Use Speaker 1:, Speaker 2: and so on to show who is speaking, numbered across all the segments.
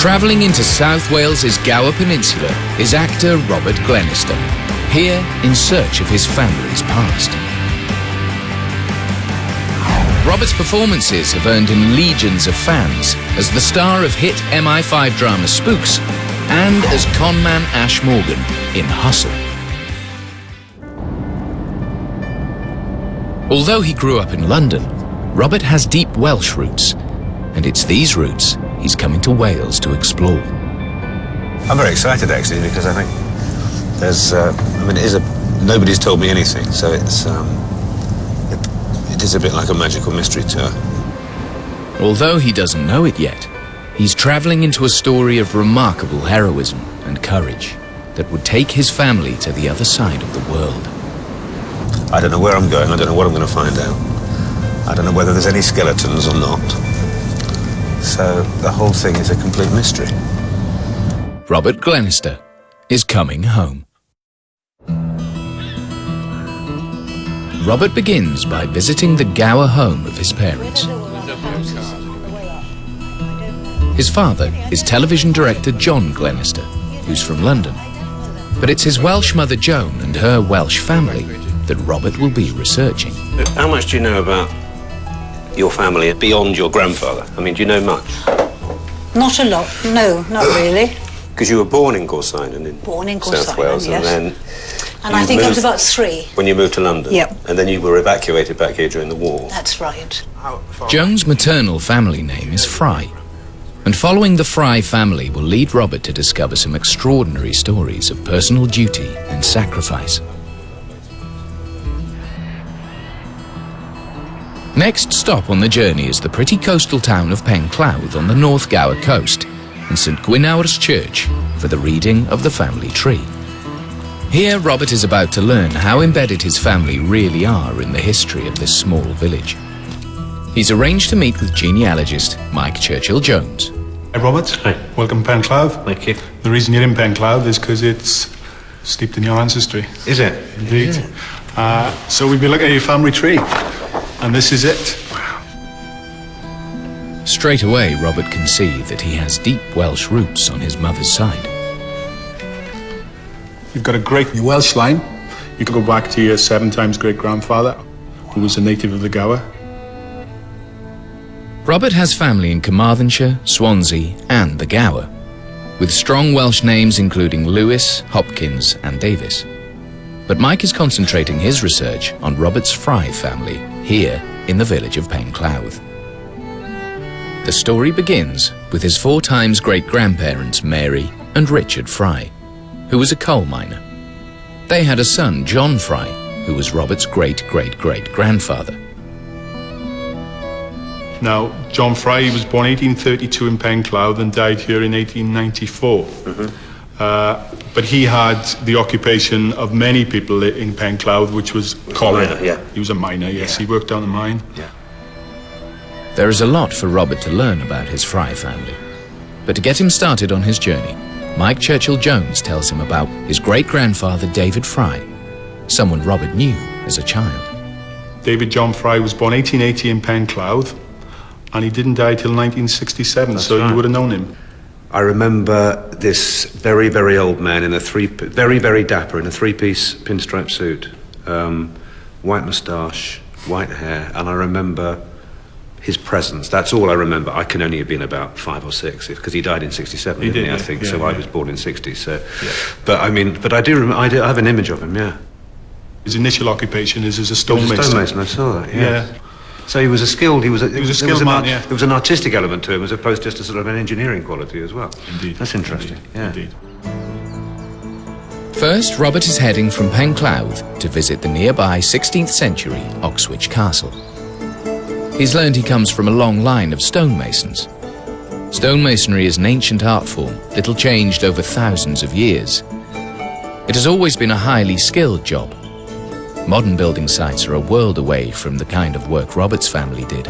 Speaker 1: Travelling into South Wales' Gower Peninsula is actor Robert Glenister, here in search of his family's past. Robert's performances have earned him legions of fans as the star of hit MI5 drama Spooks and as conman Ash Morgan in Hustle. Although he grew up in London, Robert has deep Welsh roots, and it's these roots he's coming to Wales to explore.
Speaker 2: I'm very excited actually because I think there's, nobody's told me anything, so it is a bit like a magical mystery tour.
Speaker 1: Although he doesn't know it yet, he's travelling into a story of remarkable heroism and courage that would take his family to the other side of the world.
Speaker 2: I don't know where I'm going, I don't know what I'm going to find out. I don't know whether there's any skeletons or not. So the whole thing is a complete mystery.
Speaker 1: Robert Glenister is coming home. Robert begins by visiting the Gower home of his parents. His father is television director John Glenister, who's from London. But it's his Welsh mother Joan and her Welsh family that Robert will be researching.
Speaker 2: How much do you know about your family beyond your grandfather? I mean, do you know much?
Speaker 3: Not a lot, no, not really.
Speaker 2: Because you were born in Gorsinan in South Wales,
Speaker 3: yes.
Speaker 2: And
Speaker 3: I think I was about 3.
Speaker 2: when you moved to London?
Speaker 3: Yep.
Speaker 2: And then you were evacuated back here during the war?
Speaker 3: That's right.
Speaker 1: Joan's maternal family name is Fry, and following the Fry family will lead Robert to discover some extraordinary stories of personal duty and sacrifice. Next stop on the journey is the pretty coastal town of Penclawdd on the North Gower coast, and St Gwynawr's Church for the reading of the family tree. Here, Robert is about to learn how embedded his family really are in the history of this small village. He's arranged to meet with genealogist Mike Churchill-Jones.
Speaker 4: Hi Robert.
Speaker 2: Hi.
Speaker 4: Welcome to Penclawdd.
Speaker 2: Thank you.
Speaker 4: The reason you're in Penclawdd is because it's steeped in your ancestry.
Speaker 2: Is it?
Speaker 4: Indeed. So we've been looking at your family tree, and this is it.
Speaker 1: Straight away, Robert can see that he has deep Welsh roots on his mother's side.
Speaker 4: You've got a great Welsh line. You can go back to your 7 times great-grandfather, who was a native of the Gower.
Speaker 1: Robert has family in Carmarthenshire, Swansea and the Gower, with strong Welsh names including Lewis, Hopkins and Davis. But Mike is concentrating his research on Robert's Fry family here in the village of Penclawdd. The story begins with his 4 times great-grandparents Mary and Richard Fry, who was a coal miner. They had a son, John Fry, who was Robert's great-great-great-grandfather.
Speaker 4: Now, John Fry was born 1832 in Penclawdd and died here in 1894. But he had the occupation of many people in Penclawdd, which was coal.
Speaker 2: Yeah.
Speaker 4: He was a miner, yes. He worked down the mine.
Speaker 2: Yeah.
Speaker 1: There is a lot for Robert to learn about his Fry family. But to get him started on his journey, Mike Churchill-Jones tells him about his great-grandfather David Fry, someone Robert knew as a child.
Speaker 4: David John Fry was born 1880 in Penclawdd, and he didn't die till 1967,
Speaker 2: That's
Speaker 4: so
Speaker 2: right.
Speaker 4: you would have known him.
Speaker 2: I remember this very, very old man in a very, very dapper in a 3-piece pinstripe suit, white moustache, white hair, and I remember his presence. That's all I remember. I can only have been about 5 or 6, because he died in 67, didn't he? I think so. I was born in 60. So, but I mean, but I do remember. I have an image of him. Yeah.
Speaker 4: His initial occupation is as a
Speaker 2: He
Speaker 4: stonemason.
Speaker 2: was a stonemason. I saw that. Yeah.
Speaker 4: Yeah.
Speaker 2: So he was a skilled. He was a
Speaker 4: skilled man. Yeah.
Speaker 2: There was an artistic element to him, as opposed to just a sort of an engineering quality as well.
Speaker 4: Indeed.
Speaker 2: That's interesting.
Speaker 4: Indeed.
Speaker 2: Yeah.
Speaker 4: Indeed.
Speaker 1: First, Robert is heading from Penclawdd to visit the nearby 16th century Oxwich Castle. He's learned he comes from a long line of stonemasons. Stonemasonry is an ancient art form, little changed over thousands of years. It has always been a highly skilled job. Modern building sites are a world away from the kind of work Robert's family did.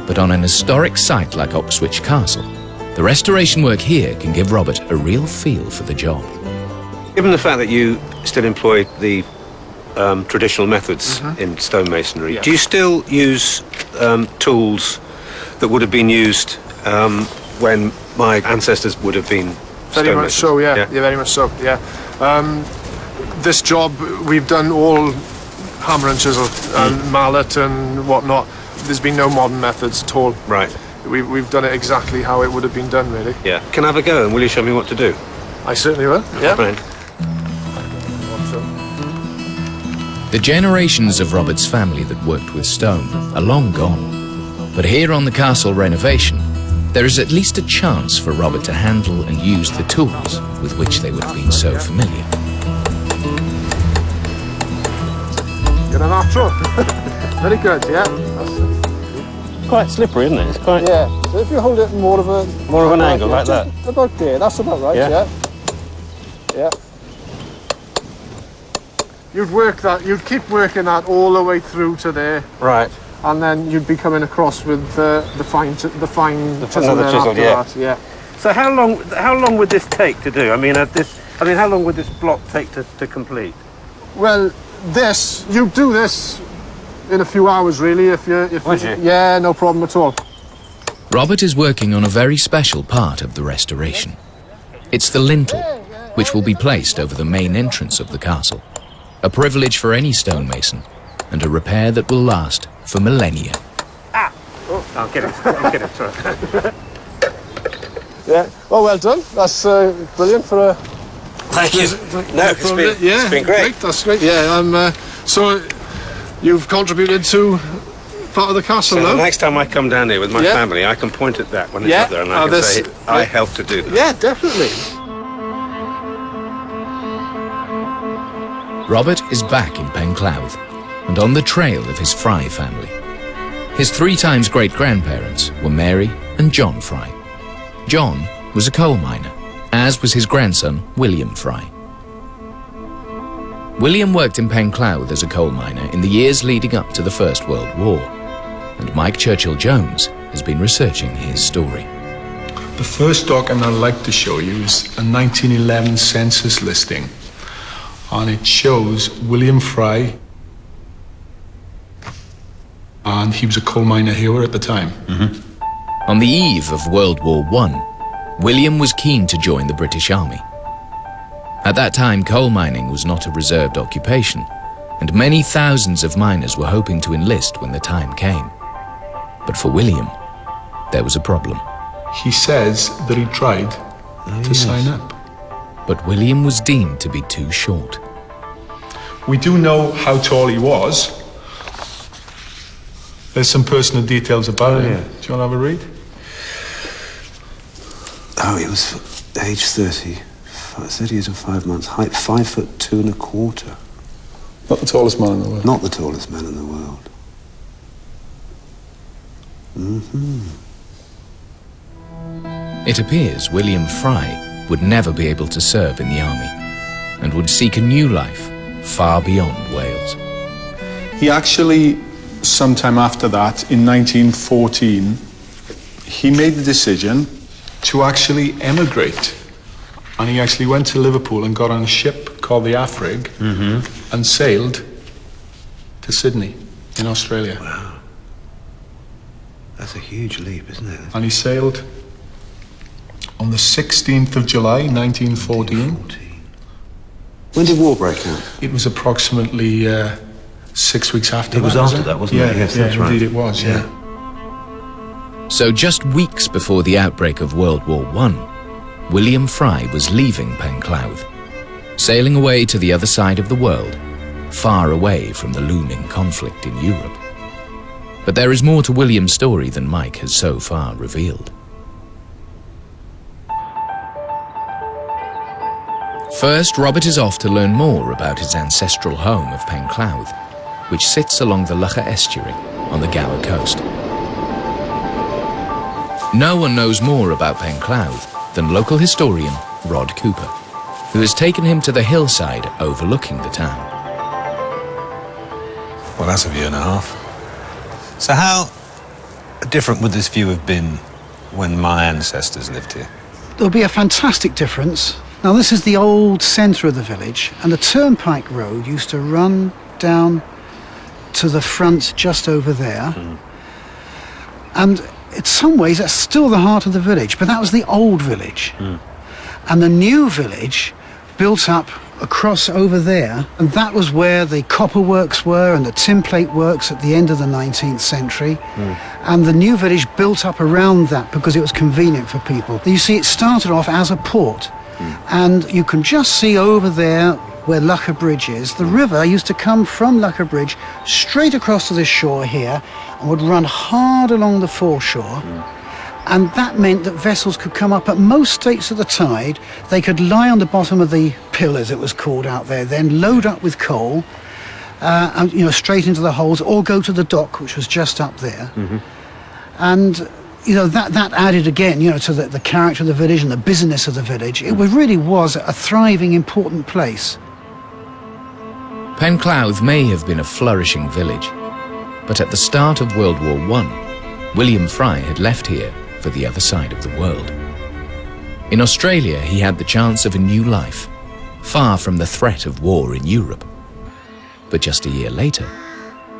Speaker 1: But on an historic site like Oxwich Castle, the restoration work here can give Robert a real feel for the job.
Speaker 2: Given the fact that you still employ the traditional methods in stonemasonry,
Speaker 4: Yeah.
Speaker 2: do you still use tools that would have been used when my ancestors would have been
Speaker 5: Very much so, yeah. Yeah, very much so, yeah. This job, we've done all hammer and chisel and mallet and whatnot. There's been no modern methods at all.
Speaker 2: Right.
Speaker 5: We've done it exactly how it would have been done, really.
Speaker 2: Yeah. Can I have a go, and will you show me what to do?
Speaker 5: I certainly will, yeah.
Speaker 2: Right.
Speaker 1: The generations of Robert's family that worked with stone are long gone. But here on the castle renovation, there is at least a chance for Robert to handle and use the tools with which they would have been so familiar.
Speaker 5: You're a natural. Very good, yeah.
Speaker 6: Quite slippery, isn't it? It's quite...
Speaker 5: Yeah, so if you hold it more of
Speaker 6: an angle, like that?
Speaker 5: About there, that's about right, yeah. Yeah. You'd work that, you'd keep working that all the way through to there.
Speaker 6: Right.
Speaker 5: And then you'd be coming across with the fine chisel
Speaker 6: another
Speaker 5: then
Speaker 6: chisel,
Speaker 5: after
Speaker 6: yeah.
Speaker 5: that, yeah.
Speaker 6: So how long would this take to do? I mean, how long would this block take to complete?
Speaker 5: Well, you do this in a few hours, really,
Speaker 6: Would you?
Speaker 5: Yeah, no problem at all.
Speaker 1: Robert is working on a very special part of the restoration. It's the lintel, which will be placed over the main entrance of the castle. A privilege for any stonemason, and a repair that will last for millennia.
Speaker 6: Ah! Oh, I'll get it, sorry.
Speaker 5: Yeah, well done. That's brilliant for a...
Speaker 6: Thank you.
Speaker 5: It's
Speaker 6: been great.
Speaker 5: That's great, yeah. So, you've contributed to part of the castle,
Speaker 2: So
Speaker 5: now?
Speaker 2: the next time I come down here with my family, I can point at that when it's up there, and I can say, I helped to do that.
Speaker 5: Yeah, definitely.
Speaker 1: Robert is back in Penclouth and on the trail of his Fry family. His 3 times great-grandparents were Mary and John Fry. John was a coal miner, as was his grandson, William Fry. William worked in Penclouth as a coal miner in the years leading up to the First World War, and Mike Churchill-Jones has been researching his story.
Speaker 4: The first document I'd like to show you is a 1911 census listing, and it shows William Fry, and he was a coal miner here at the time.
Speaker 1: On the eve of World War I, William was keen to join the British Army. At that time, coal mining was not a reserved occupation, and many thousands of miners were hoping to enlist when the time came. But for William, there was a problem.
Speaker 4: He says that he tried to sign up.
Speaker 1: But William was deemed to be too short.
Speaker 4: We do know how tall he was. There's some personal details about him.
Speaker 2: Yeah.
Speaker 4: Do you want to have a read?
Speaker 2: Oh, he was age 30 years and 5 months, height 5'2" and a quarter.
Speaker 4: Not the tallest man in the world.
Speaker 2: Not the tallest man in the world.
Speaker 1: It appears William Fry would never be able to serve in the army and would seek a new life far beyond Wales.
Speaker 4: He actually, sometime after that, in 1914, he made the decision to actually emigrate. And he actually went to Liverpool and got on a ship called the Afrig and sailed to Sydney in Australia.
Speaker 2: Wow. That's a huge leap, isn't it?
Speaker 4: And he sailed on the 16th of July, 1914.
Speaker 2: When did war break out?
Speaker 4: It was approximately 6 weeks after
Speaker 2: It
Speaker 4: that.
Speaker 2: was after that, wasn't it? Yes, that's right.
Speaker 4: Indeed it was, yeah.
Speaker 1: So just weeks before the outbreak of World War I, William Fry was leaving Penclouth, sailing away to the other side of the world, far away from the looming conflict in Europe. But there is more to William's story than Mike has so far revealed. First, Robert is off to learn more about his ancestral home of Penclouth, which sits along the Lough estuary on the Gower coast. No one knows more about Penclouth than local historian Rod Cooper, who has taken him to the hillside overlooking the town.
Speaker 7: Well, that's a view and a half. So how different would this view have been when my ancestors lived here?
Speaker 8: There'll be a fantastic difference. Now, this is the old centre of the village, and the turnpike road used to run down to the front just over there. And in some ways, that's still the heart of the village, but that was the old village. And the new village built up across over there, and that was where the copper works were and the tin plate works at the end of the 19th century. And the new village built up around that because it was convenient for people. You see, it started off as a port, and you can just see over there where Lucker Bridge is. The river used to come from Lucker Bridge straight across to this shore here and would run hard along the foreshore. And that meant that vessels could come up at most states of the tide. They could lie on the bottom of the pill, as it was called out there, then load up with coal, and, you know, straight into the holds, or go to the dock, which was just up there. And, you know, that added again, you know, to the character of the village and the business of the village. It really was a thriving, important place.
Speaker 1: Penclouth may have been a flourishing village, but at the start of World War I, William Fry had left here for the other side of the world. In Australia, he had the chance of a new life, far from the threat of war in Europe. But just a year later,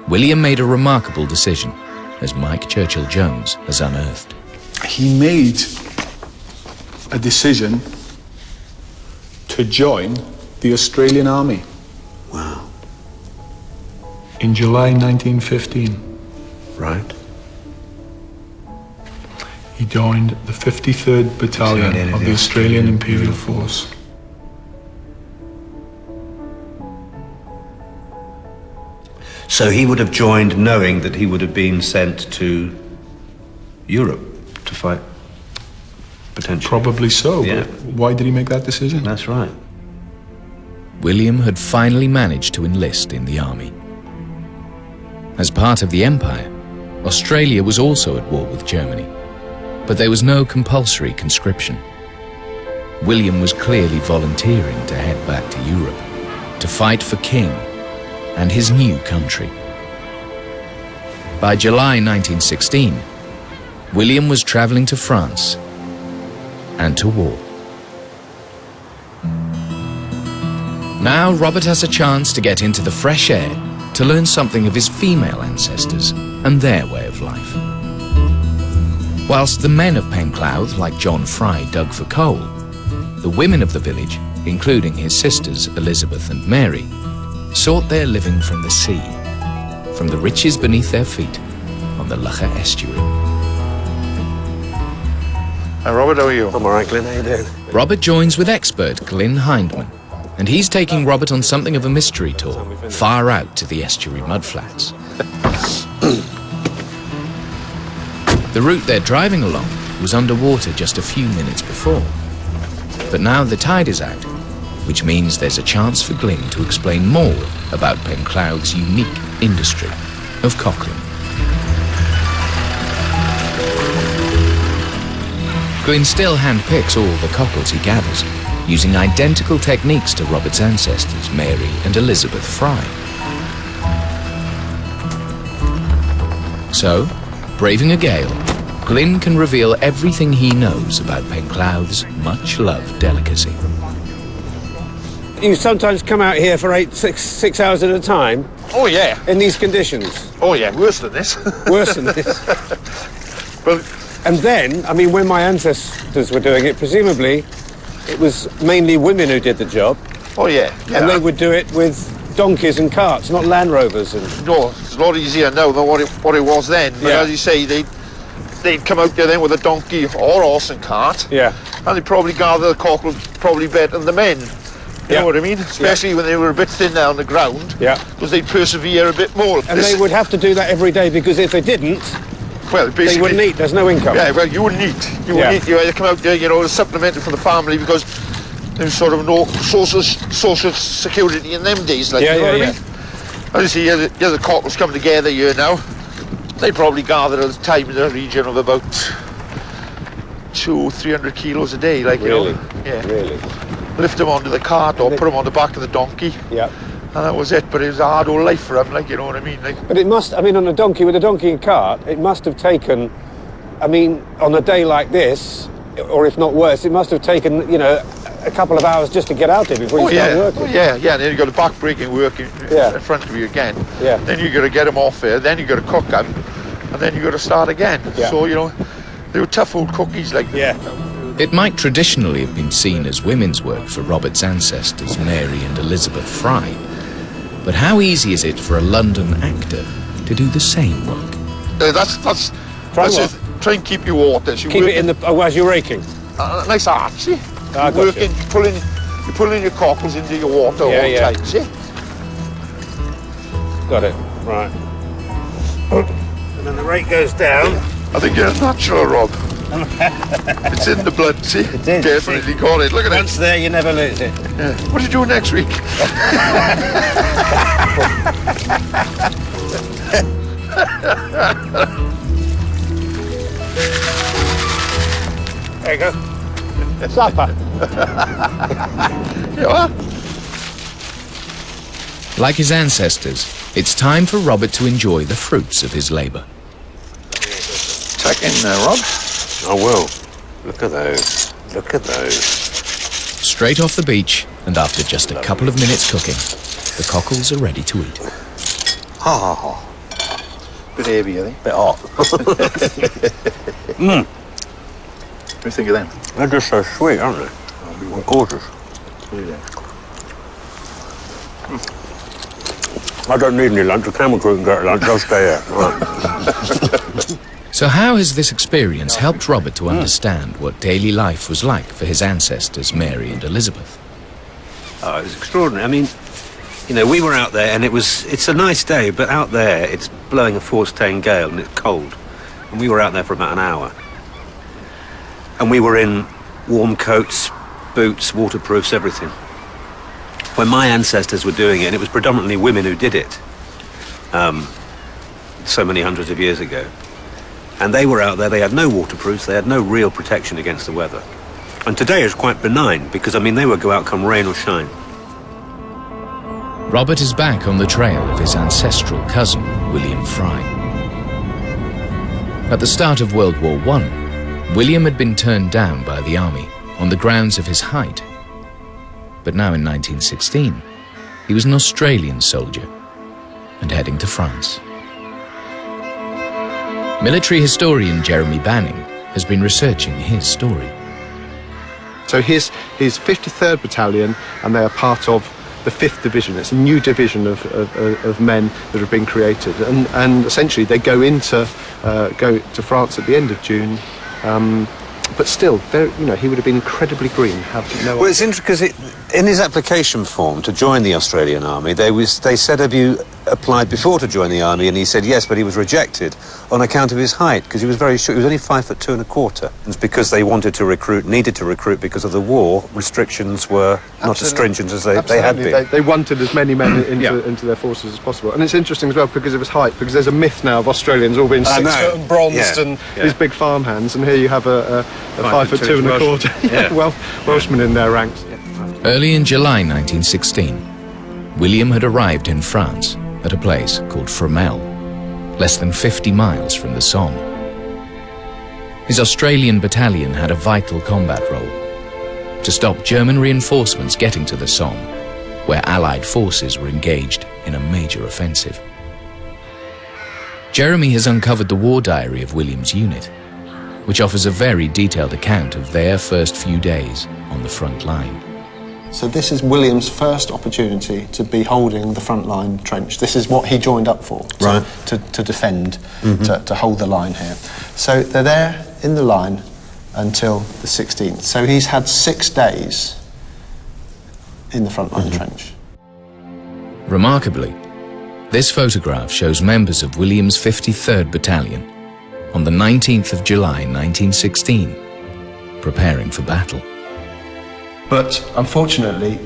Speaker 1: William made a remarkable decision, as Mike Churchill-Jones has unearthed.
Speaker 4: He made a decision to join the Australian Army.
Speaker 2: Wow.
Speaker 4: In July 1915.
Speaker 2: Right.
Speaker 4: He joined the 53rd Battalion of the Australian Imperial Force.
Speaker 2: So he would have joined knowing that he would have been sent to Europe to fight, potentially.
Speaker 4: Probably so,
Speaker 2: Yeah.
Speaker 4: but why did he make that decision?
Speaker 2: That's right.
Speaker 1: William had finally managed to enlist in the army. As part of the Empire, Australia was also at war with Germany, but there was no compulsory conscription. William was clearly volunteering to head back to Europe, to fight for King and his new country. By July 1916, William was traveling to France and to war. Now Robert has a chance to get into the fresh air, to learn something of his female ancestors and their way of life. Whilst the men of Penclouth, like John Fry, dug for coal, the women of the village, including his sisters Elizabeth and Mary, sought their living from the sea, from the riches beneath their feet on the Lougher estuary.
Speaker 9: Hi Robert, how are you?
Speaker 6: I'm all right, Glenn. How you doing?
Speaker 1: Robert joins with expert Glyn Hindman, and he's taking Robert on something of a mystery tour, far out to the estuary mudflats. The route they're driving along was underwater just a few minutes before. But now the tide is out, which means there's a chance for Glyn to explain more about Penclouth's unique industry of cockling. Glyn still handpicks all the cockles he gathers, using identical techniques to Robert's ancestors, Mary and Elizabeth Fry. So, braving a gale, Glyn can reveal everything he knows about Penclouth's much-loved delicacy.
Speaker 6: You sometimes come out here for six hours at a time?
Speaker 9: Oh yeah.
Speaker 6: In these conditions?
Speaker 9: Oh yeah, worse than this.
Speaker 6: Worse than this?
Speaker 9: Well,
Speaker 6: and then, I mean, when my ancestors were doing it, presumably it was mainly women who did the job.
Speaker 9: oh yeah.
Speaker 6: And they would do it with donkeys and carts, not Land Rovers. And
Speaker 9: No, it's a lot easier now than what it was then. But
Speaker 6: Yeah.
Speaker 9: as you say, they'd come out there then with a donkey or horse and cart.
Speaker 6: yeah,
Speaker 9: And they'd probably gather the cockles probably better than the men. You
Speaker 6: Yeah.
Speaker 9: know what I mean? Especially when they were a bit thinner on the ground.
Speaker 6: Yeah.
Speaker 9: Because they'd persevere a bit more.
Speaker 6: and they would have to do that every day, because if they didn't,
Speaker 9: well, basically,
Speaker 6: they wouldn't eat. There's no income.
Speaker 9: Yeah, well, you wouldn't eat. You
Speaker 6: Yeah.
Speaker 9: wouldn't eat. You had to come out there, you know, supplemented for the family, because there was sort of no social security in them days, like,
Speaker 6: Yeah,
Speaker 9: you know
Speaker 6: yeah,
Speaker 9: what I mean? As you see, here the cockles come together here now. They probably gather at a time in the region of about 200-300 kilos a day, like,
Speaker 6: Really?
Speaker 9: you know. Yeah.
Speaker 6: Really?
Speaker 9: Lift them onto the cart or put them on the back of the donkey.
Speaker 6: Yeah.
Speaker 9: And that was it, but it was a hard old life for them, like, you know what I mean? Like,
Speaker 6: But it must, I mean, on a donkey, with a donkey and cart, it must have taken, I mean, on a day like this, or if not worse, it must have taken, you know, a couple of hours just to get out there before you start working.
Speaker 9: Oh, yeah. Then you got the back breaking work in
Speaker 6: Yeah.
Speaker 9: front of you again.
Speaker 6: Yeah.
Speaker 9: Then you got to get them off there. Then you got to cook them. and then you got to start again.
Speaker 6: Yeah.
Speaker 9: So, you know, they were tough old cookies like that.
Speaker 6: Yeah.
Speaker 1: It might traditionally have been seen as women's work for Robert's ancestors, Mary and Elizabeth Fry. But how easy is it for a London actor to do the same work?
Speaker 9: That's it. Try and keep your water.
Speaker 6: Keep it in the... Oh, as you're raking?
Speaker 9: Nice arch, see?
Speaker 6: Ah,
Speaker 9: You're
Speaker 6: gotcha.
Speaker 9: you're pulling your cockles into your water all the time, see?
Speaker 6: Got it. Right. And then the rake goes down.
Speaker 9: I think you're a natural, Rob. It's in the blood, see?
Speaker 6: It is.
Speaker 9: Definitely got it. Look at
Speaker 6: Once
Speaker 9: it.
Speaker 6: there, you never lose it.
Speaker 9: Yeah. What are you doing next week?
Speaker 6: There you go. Supper.
Speaker 9: You are?
Speaker 1: Like his ancestors, it's time for Robert to enjoy the fruits of his labour.
Speaker 9: Tuck in there, Rob.
Speaker 6: I will. Look at those. Look at those.
Speaker 1: Straight off the beach, and after just a couple of minutes cooking, the cockles are ready to eat.
Speaker 6: Ha ha ha.
Speaker 9: Bit heavy, I think.
Speaker 6: Bit hot.
Speaker 9: What do you think of them?
Speaker 6: They're just so sweet, aren't they? And gorgeous. I don't need any lunch. The camel crew can get lunch. I'll stay here. Right.
Speaker 1: So how has this experience helped Robert to understand what daily life was like for his ancestors, Mary and Elizabeth?
Speaker 10: Oh, it was extraordinary. I mean, you know, we were out there and it's a nice day, but out there it's blowing a force-tailed gale and it's cold. And we were out there for about an hour. And we were in warm coats, boots, waterproofs, everything. When my ancestors were doing it, and it was predominantly women who did it, so many hundreds of years ago, and they were out there, they had no waterproofs, they had no real protection against the weather. And today is quite benign, because, I mean, they would go out come rain or shine.
Speaker 1: Robert is back on the trail of his ancestral cousin, William Fry. At the start of World War I, William had been turned down by the army on the grounds of his height. But now in 1916, he was an Australian soldier and heading to France. Military historian Jeremy Banning has been researching his story.
Speaker 5: So his 53rd Battalion, and they are part of the 5th Division. It's a new division of men that have been created, and essentially they go to France at the end of June. But still, he would have been incredibly green.
Speaker 7: Well, it's interesting because in his application form to join the Australian Army, they said, have you applied before to join the Army? And he said yes, but he was rejected on account of his height, because he was very short. He was only 5'2 1/4. It's because they needed to recruit because of the war. Restrictions were not as stringent as they had been.
Speaker 5: They wanted as many men into their forces as possible. And it's interesting as well because of his height, because there's a myth now of Australians all being 6 foot and bronzed and these big farmhands, and here you have a 5'2 1/4 Welshman in their ranks.
Speaker 1: Early in July 1916, William had arrived in France at a place called Fromelles, less than 50 miles from the Somme. His Australian battalion had a vital combat role to stop German reinforcements getting to the Somme, where Allied forces were engaged in a major offensive. Jeremy has uncovered the war diary of William's unit, which offers a very detailed account of their first few days on the front line.
Speaker 11: So this is William's first opportunity to be holding the front line trench. This is what he joined up for,
Speaker 7: right.
Speaker 11: to defend, to hold the line here. So they're there in the line until the 16th. So he's had 6 days in the front line trench.
Speaker 1: Remarkably, this photograph shows members of William's 53rd Battalion on the 19th of July 1916, preparing for battle.
Speaker 11: But unfortunately,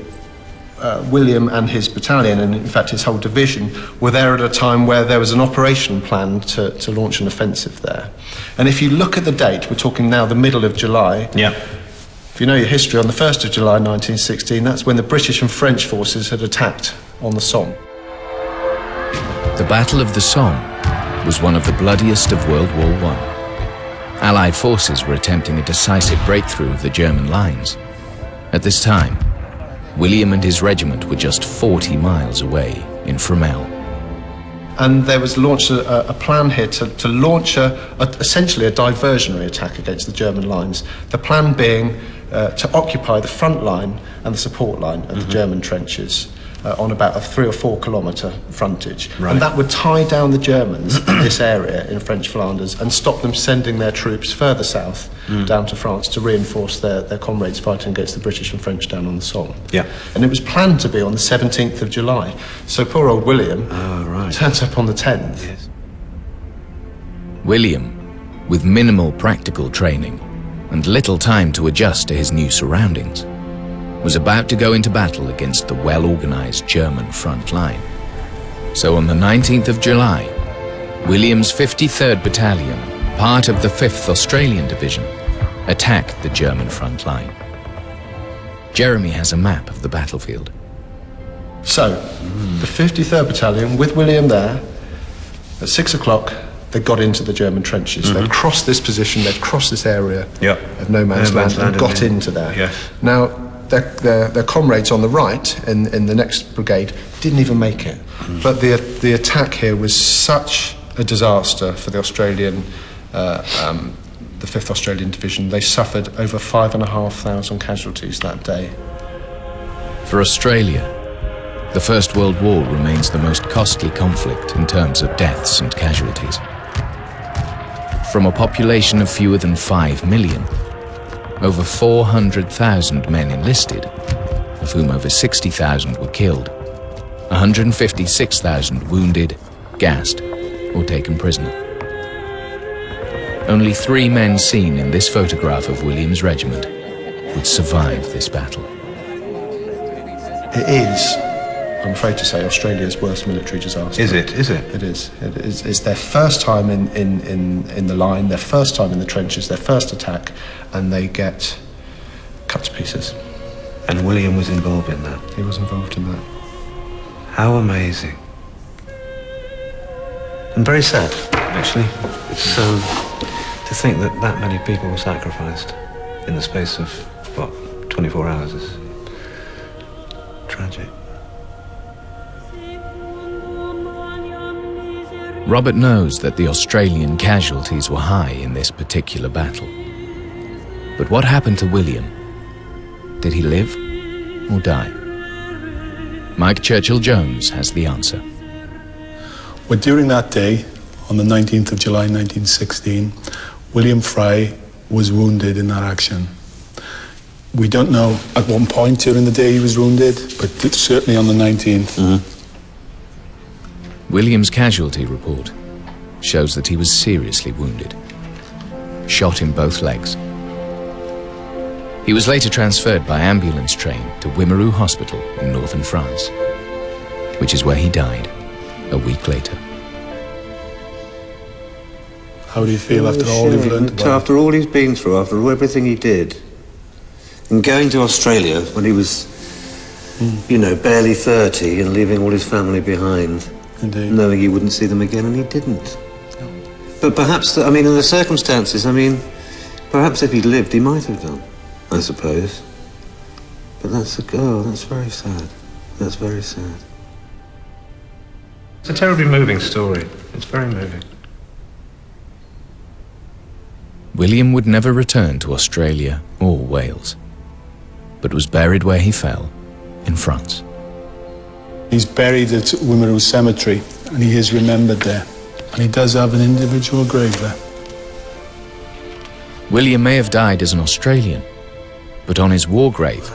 Speaker 11: William and his battalion, and in fact his whole division, were there at a time where there was an operation planned to launch an offensive there. And if you look at the date, we're talking now the middle of July.
Speaker 10: Yeah.
Speaker 11: If you know your history, on the 1st of July 1916, that's when the British and French forces had attacked on the Somme.
Speaker 1: The Battle of the Somme was one of the bloodiest of World War I. Allied forces were attempting a decisive breakthrough of the German lines. At this time, William and his regiment were just 40 miles away in Fromelles.
Speaker 11: And there was launched a plan here to launch essentially a diversionary attack against the German lines. The plan being to occupy the front line and the support line of the German trenches on about a 3 or 4 kilometre frontage.
Speaker 2: Right.
Speaker 11: And that would tie down the Germans in this area in French Flanders and stop them sending their troops further south down to France to reinforce their comrades fighting against the British and French down on the Somme.
Speaker 2: Yeah.
Speaker 11: And it was planned to be on the 17th of July. So poor old William turns up on the 10th.
Speaker 2: Yes.
Speaker 1: William, with minimal practical training and little time to adjust to his new surroundings, was about to go into battle against the well-organized German front line. So on the 19th of July, William's 53rd Battalion, part of the 5th Australian Division, attacked the German front line. Jeremy has a map of the battlefield.
Speaker 11: So, the 53rd Battalion, with William there, at 6 o'clock, they got into the German trenches. They'd crossed this position, they'd crossed this area of no man's land and got into there.
Speaker 2: Yes.
Speaker 11: Now, their comrades on the right in the next brigade didn't even make it. But the attack here was such a disaster for the Australian, the 5th Australian Division. They suffered over 5,500 casualties that day.
Speaker 1: For Australia, the First World War remains the most costly conflict in terms of deaths and casualties. From a population of fewer than 5 million, over 400,000 men enlisted, of whom over 60,000 were killed, 156,000 wounded, gassed, or taken prisoner. Only 3 men seen in this photograph of William's regiment would survive this battle.
Speaker 11: It is, I'm afraid to say, Australia's worst military disaster.
Speaker 2: Is it? Is it?
Speaker 11: It is. It's their first time in the line, their first time in the trenches, their first attack, and they get cut to pieces.
Speaker 2: And William was involved in that?
Speaker 11: He was involved in that.
Speaker 2: How amazing. And very sad, actually. It's to think that that many people were sacrificed in the space of, 24 hours is tragic.
Speaker 1: Robert knows that the Australian casualties were high in this particular battle. But what happened to William? Did he live or die? Mike Churchill-Jones has the answer.
Speaker 4: Well, during that day, on the 19th of July 1916, William Fry was wounded in that action. We don't know at what point during the day he was wounded, but certainly on the 19th.
Speaker 1: William's casualty report shows that he was seriously wounded, shot in both legs. He was later transferred by ambulance train to Wimereux Hospital in northern France, which is where he died a week later.
Speaker 4: How do you feel after all you've learned about
Speaker 10: After all he's been through, after everything he did, and going to Australia when he was, barely 30 and leaving all his family behind, knowing he wouldn't see them again, and he didn't. No. But perhaps, in the circumstances, perhaps if he'd lived, he might have done, I suppose. But that's very sad. That's very sad.
Speaker 2: It's a terribly moving story. It's very moving.
Speaker 1: William would never return to Australia or Wales, but was buried where he fell, in France.
Speaker 4: He's buried at Wimereux Cemetery, and he is remembered there. And he does have an individual grave there.
Speaker 1: William may have died as an Australian, but on his war grave,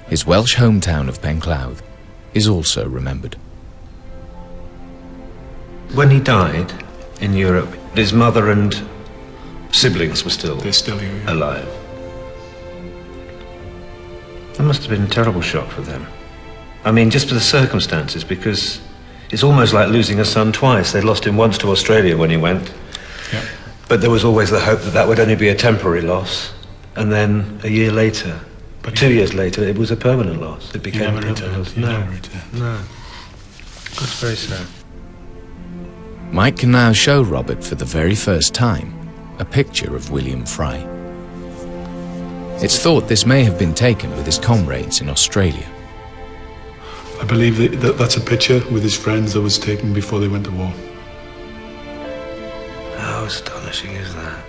Speaker 1: his Welsh hometown of Penclough is also remembered.
Speaker 2: When he died in Europe, his mother and siblings were still alive. That must have been a terrible shock for them. Just for the circumstances, because it's almost like losing a son twice. They'd lost him once to Australia when he went.
Speaker 4: Yeah.
Speaker 2: But there was always the hope that that would only be a temporary loss. And then a year later, 2 years later, it was a permanent loss. It became a permanent loss. No. That's very sad.
Speaker 1: Mike can now show Robert for the very first time a picture of William Fry. It's thought this may have been taken with his comrades in Australia.
Speaker 4: I believe that's a picture with his friends that was taken before they went to war.
Speaker 10: How astonishing is that?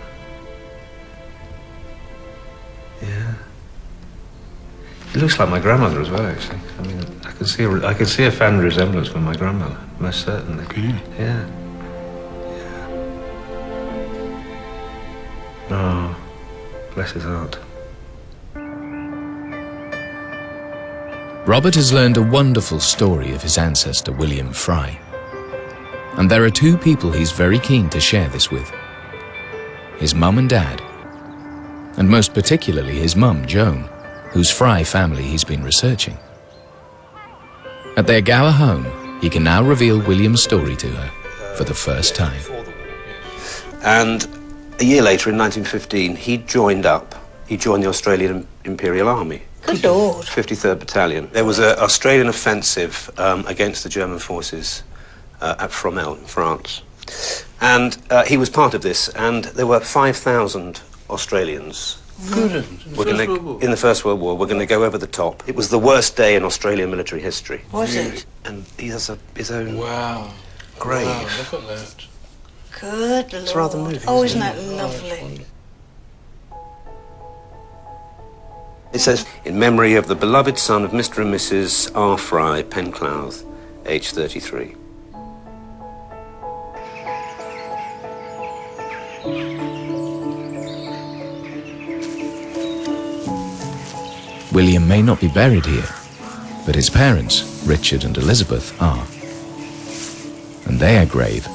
Speaker 10: Yeah. It looks like my grandmother as well, actually. I mean, I can see a family resemblance with my grandmother, most certainly.
Speaker 4: Can you?
Speaker 10: Yeah. Oh, bless his heart.
Speaker 1: Robert has learned a wonderful story of his ancestor William Fry. And there are two people he's very keen to share this with. His mum and dad, and most particularly his mum, Joan, whose Fry family he's been researching. At their Gower home, he can now reveal William's story to her for the first time.
Speaker 10: And a year later, in 1915, he joined the Australian Imperial Army.
Speaker 3: Good Lord.
Speaker 10: 53rd Battalion. There was an Australian offensive against the German forces at Fromelles in France. And he was part of this, and there were 5,000 Australians. In the First World War, we're going to go over the top. It was the worst day in Australian military history.
Speaker 3: Was it?
Speaker 10: And he has his own grave.
Speaker 12: Wow, look at that.
Speaker 3: Good Lord.
Speaker 10: It's rather moving.
Speaker 3: Oh, isn't that lovely?
Speaker 10: It says, in memory of the beloved son of Mr. and Mrs. R. Fry, Penclouth, age 33.
Speaker 1: William may not be buried here, but his parents, Richard and Elizabeth, are. And their grave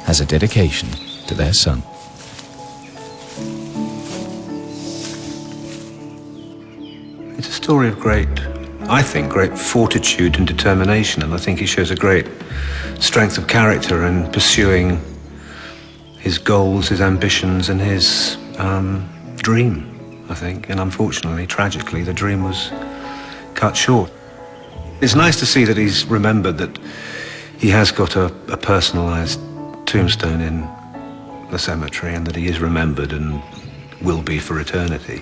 Speaker 1: has a dedication to their son.
Speaker 2: It's a story of great fortitude and determination, and I think he shows a great strength of character in pursuing his goals, his ambitions, and his dream, I think. And unfortunately, tragically, the dream was cut short. It's nice to see that he's remembered, that he has got a personalised tombstone in the cemetery, and that he is remembered and will be for eternity.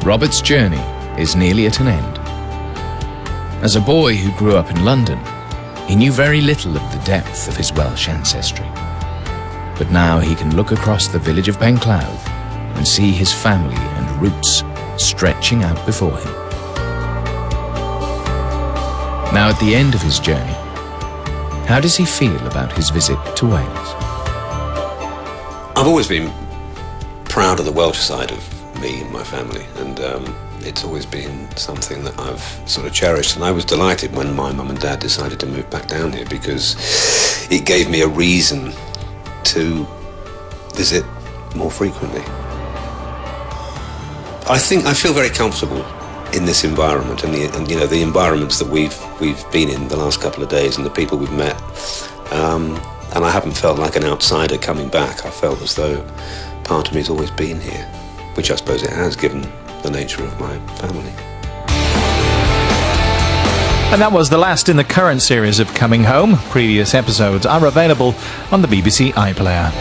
Speaker 1: Robert's journey is nearly at an end. As a boy who grew up in London, he knew very little of the depth of his Welsh ancestry. But now he can look across the village of Penclouth and see his family and roots stretching out before him. Now at the end of his journey, how does he feel about his visit to Wales?
Speaker 10: I've always been proud of the Welsh side of me and my family, and it's always been something that I've sort of cherished, and I was delighted when my mum and dad decided to move back down here, because it gave me a reason to visit more frequently. I feel very comfortable in this environment, and the environments that we've been in the last couple of days, and the people we've met, and I haven't felt like an outsider coming back. I felt as though part of me has always been here, which I suppose it has, given the nature of my family.
Speaker 13: And that was the last in the current series of Coming Home. Previous episodes are available on the BBC iPlayer.